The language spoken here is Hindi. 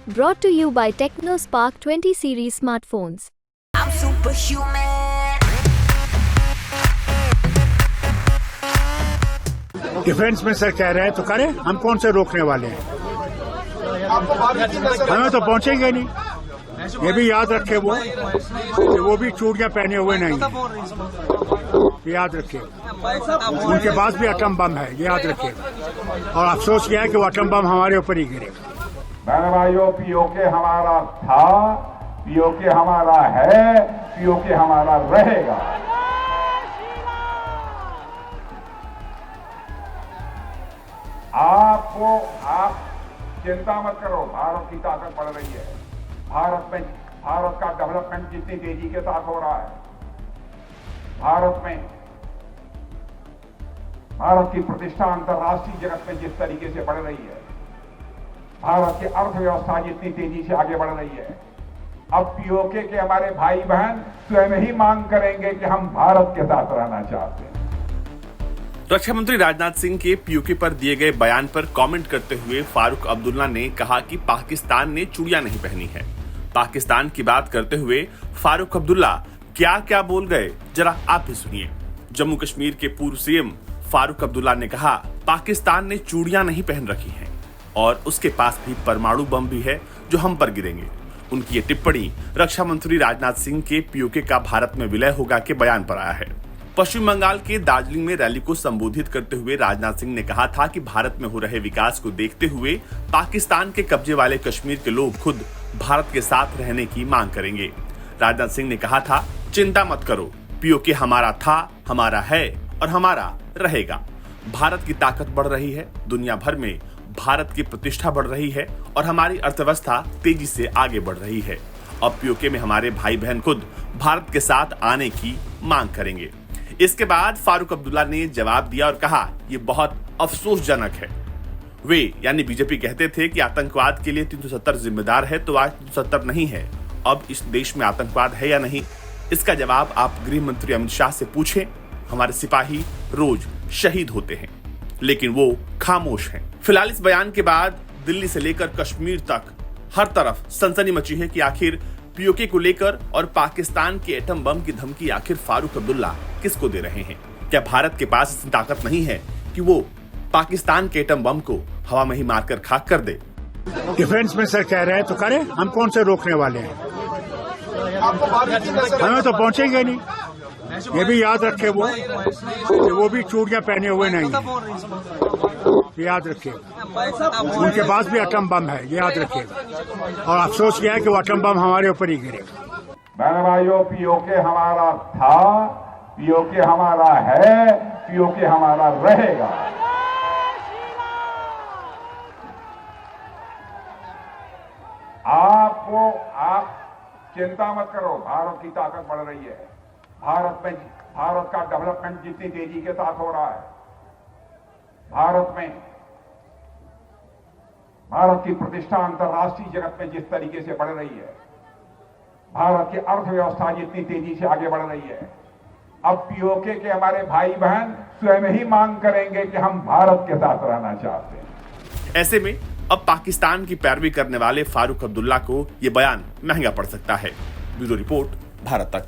Brought to you by TechnoSpark 20 series smartphones. I'm superhuman. Defence में सर कह रहे हैं तो करें, हम कौन से रोकने वाले हैं। हमें तो पहुंचेंगे नहीं। ये भी याद रखे वो कि वो भी चूड़ियां पहने हुए नहीं है, याद रखिए। उनके पास भी एटम बम है, ये याद रखिए। और अफसोस किया है कि वो एटम बम हमारे ऊपर ही गिरेगा। बहन भाइयों, पीओके हमारा था, पीओके हमारा है, पीओके हमारा रहेगा। आप चिंता मत करो, भारत की ताकत बढ़ रही है। भारत का डेवलपमेंट जितनी तेजी के साथ हो रहा है, भारत की प्रतिष्ठा अंतर्राष्ट्रीय जगत में जिस तरीके से बढ़ रही है, भारत की अर्थव्यवस्था जितनी तेजी से आगे बढ़ रही है, अब पीओके के हमारे भाई बहन स्वयं ही मांग करेंगे कि हम भारत के साथ रहना चाहते हैं। रक्षा मंत्री राजनाथ सिंह के पीओके पर दिए गए बयान पर कमेंट करते हुए फारूक अब्दुल्ला ने कहा कि पाकिस्तान ने चूड़ियां नहीं पहनी है। पाकिस्तान की बात करते हुए फारूक अब्दुल्ला क्या क्या बोल गए, जरा आप भी सुनिए। जम्मू कश्मीर के पूर्व सीएम फारूक अब्दुल्ला ने कहा, पाकिस्तान ने चूड़ियां नहीं पहन रखी हैं और उसके पास भी परमाणु बम भी है जो हम पर गिरेंगे। उनकी ये टिप्पणी रक्षा मंत्री राजनाथ सिंह के पीओके का भारत में विलय होगा के बयान पर आया है। पश्चिम बंगाल के दार्जिलिंग में रैली को संबोधित करते हुए राजनाथ सिंह ने कहा था कि भारत में हो रहे विकास को देखते हुए पाकिस्तान के कब्जे वाले कश्मीर के लोग खुद भारत के साथ रहने की मांग करेंगे। राजनाथ सिंह ने कहा था, चिंता मत करो, पीओके हमारा था, हमारा है और हमारा रहेगा। भारत की ताकत बढ़ रही है, दुनिया भर में भारत की प्रतिष्ठा बढ़ रही है और हमारी अर्थव्यवस्था तेजी से आगे बढ़ रही है। अब पीओके में हमारे भाई बहन खुद भारत के साथ आने की मांग करेंगे। इसके बाद फारूक अब्दुल्ला ने जवाब दिया और कहा, ये बहुत अफसोसजनक है। वे यानी बीजेपी कहते थे कि आतंकवाद के लिए 370 जिम्मेदार है, तो आज 370 नहीं है। अब इस देश में आतंकवाद है या नहीं, इसका जवाब आप गृह मंत्री अमित शाह से पूछें। हमारे सिपाही रोज शहीद होते हैं, लेकिन वो खामोश हैं। फिलहाल इस बयान के बाद दिल्ली से लेकर कश्मीर तक हर तरफ सनसनी मची है कि आखिर पीओके को लेकर और पाकिस्तान के एटम बम की धमकी आखिर फारूक अब्दुल्ला किसको दे रहे हैं। क्या भारत के पास इतनी ताकत नहीं है कि वो पाकिस्तान के एटम बम को हवा में ही मारकर खाक कर दे। डिफेंस में सर कह रहे हैं तो करें, हम कौन से रोकने वाले हैं। हमें तो पहुंचेंगे नहीं। ये भी याद रखे वो कि वो भी चूड़ियां पहने हुए नहीं है, याद रखिए। उनके पास भी एटम बम है, ये याद रखिए। और अफसोस किया है कि वो एटम बम हमारे ऊपर ही गिरेगा। बहन भाइयों, पीओके हमारा था, पीओके हमारा है, पीओके हमारा रहेगा। आप चिंता मत करो, भारत की ताकत बढ़ रही है। भारत का डेवलपमेंट जितनी तेजी के साथ हो रहा है, भारत की प्रतिष्ठा अंतर्राष्ट्रीय जगत में जिस तरीके से बढ़ रही है, भारत की अर्थव्यवस्था जितनी तेजी से आगे बढ़ रही है, अब पीओके के हमारे भाई बहन स्वयं ही मांग करेंगे कि हम भारत के साथ रहना चाहते हैं। ऐसे में अब पाकिस्तान की पैरवी करने वाले फारूक अब्दुल्ला को यह बयान महंगा पड़ सकता है। ब्यूरो रिपोर्ट, भारत तक।